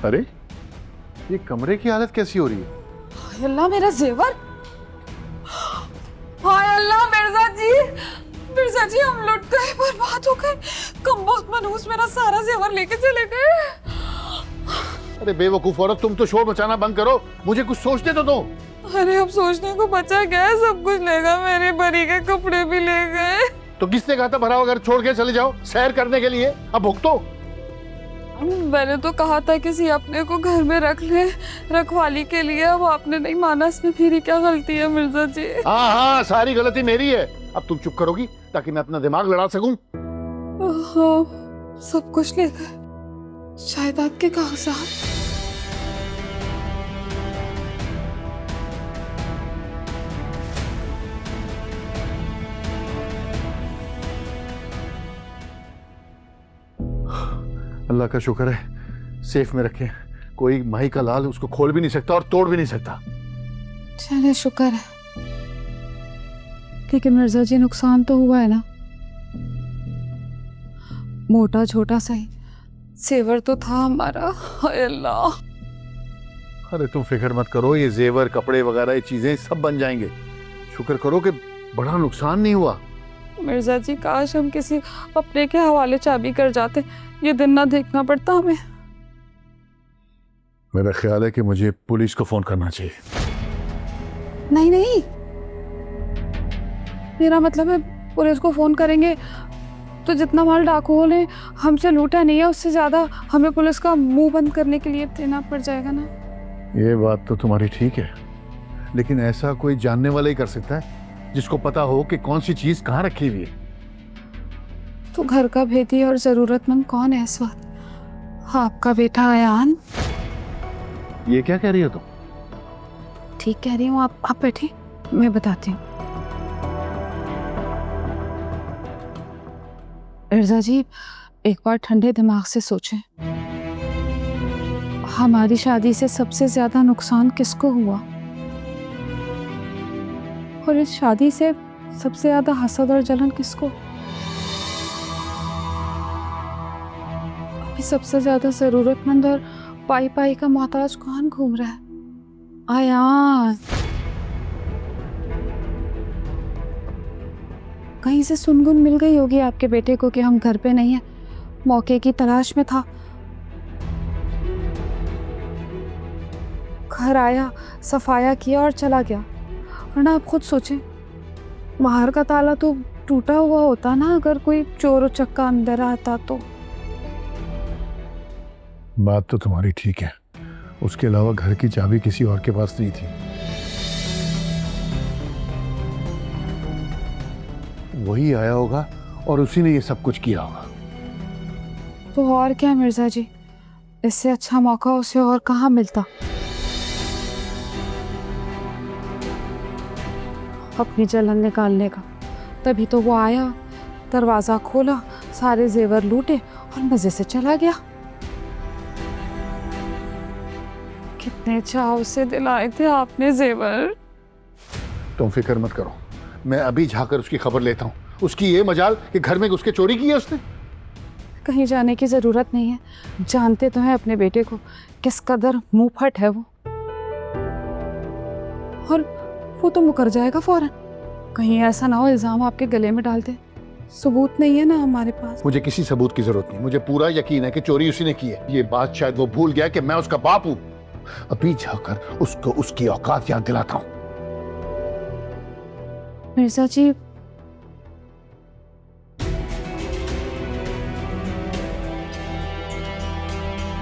अरे ये कमरे की हालत कैसी हो रही है? हाय अल्लाह मेरा जेवर। हाय अल्लाह मिर्जा जी हम लुट गए, बर्बाद हो गए। कमबख्त मनहूस मेरा सारा जेवर लेके चले गए। अरे बेवकूफ औरत, तुम तो शोर मचाना बंद करो, मुझे कुछ सोचने तो दो। अरे अब सोचने को बचा क्या है, सब कुछ लेगा, मेरे बरी के कपड़े भी ले गए। तो किसने कहा था भरा हुआ घर छोड़ के चले जाओ सैर करने के लिए? अब भुगतो। मैंने तो कहा था किसी अपने को घर में रख ले रखवाली के लिए, अब आपने नहीं माना। इसमें मेरी क्या गलती है मिर्जा जी? हाँ हाँ, सारी गलती मेरी है। अब तुम चुप करोगी ताकि मैं अपना दिमाग लड़ा सकूं? हाँ, सब कुछ ले गए, जायदाद के कागजात। अल्लाह का शुक्र है सेफ में रखे। कोई माही का लाल उसको खोल भी नहीं सकता और तोड़ भी नहीं सकता। चले शुक्र है, लेकिन मिर्जा जी नुकसान तो हुआ है ना, मोटा छोटा सही, सेवर तो था हमारा। हाय अल्लाह। अरे तुम फिक्र मत करो, ये जेवर कपड़े वगैरह ये चीजें सब बन जाएंगे। शुक्र करो कि बड़ा नुकसान नहीं हुआ। मिर्जा जी काश हम किसी अपने के हवाले चाबी कर जाते, ये दिन ना देखना पड़ता हमें। मेरा ख्याल है कि मुझे पुलिस को फोन करना चाहिए। नहीं नहीं, मेरा मतलब है पुलिस को फोन करेंगे तो जितना माल डाकुओं ने हमसे लूटा नहीं है, उससे ज्यादा हमें पुलिस का मुंह बंद करने के लिए देना पड़ जाएगा ना। ये बात तो तुम्हारी ठीक है, लेकिन ऐसा कोई जानने वाला ही कर सकता है जिसको पता हो कि कौन सी चीज कहाँ रखी हुई है। तो घर का भेदी और जरूरतमंद कौन है इस वक्त? आपका बेटा अयान। ये क्या कह रही हो तुम? ठीक कह रही हूँ, आप बैठिए, मैं बताती हूँ। मिर्जा जी एक बार ठंडे दिमाग से सोचें, हमारी शादी से सबसे ज्यादा नुकसान किसको हुआ, और इस शादी से सबसे ज्यादा हसद और जलन किसको? अभी सबसे ज्यादा जरूरतमंद और पाई पाई का मोहताज कौन घूम रहा है? अयान। कहीं से सुनगुन मिल गई होगी आपके बेटे को कि हम घर पे नहीं हैं, मौके की तलाश में था, घर आया, सफाया किया और चला गया। वरना आप खुद सोचें, बाहर का ताला तो टूटा हुआ होता ना, अगर कोई चोर उचक्का अंदर आता तो। बात तो तुम्हारी ठीक है, उसके अलावा घर की चाबी किसी और के पास नहीं थी। वही आया होगा और उसी ने ये सब कुछ किया होगा। तो और क्या मिर्जा जी, इससे अच्छा मौका उसे और कहाँ मिलता अपनी जलन निकालने का। तभी तो वो आया, दरवाजा खोला, सारे जेवर लूटे और मजे से चला गया। कितने चाव से दिलाए थे आपने जेवर। तुम फिक्र मत करो, मैं अभी जाकर उसकी खबर लेता हूँ। उसकी ये मजाल कि घर में घुस के चोरी की है उसने। कहीं जाने की जरूरत नहीं है, जानते तो हैं अपने बेटे को किस कदर मुंहफट है वो, और वो तो मुकर जाएगा फौरन। कहीं ऐसा ना हो इल्जाम आपके गले में डाल दे। सबूत नहीं है ना हमारे पास। मुझे किसी सबूत की जरूरत नहीं, मुझे पूरा यकीन है कि चोरी उसी ने की है। ये बात शायद वो भूल गया कि मैं उसका बाप हूँ। अभी जाकर उसको उसकी औकात याद दिलाता हूँ। मिर्जा जी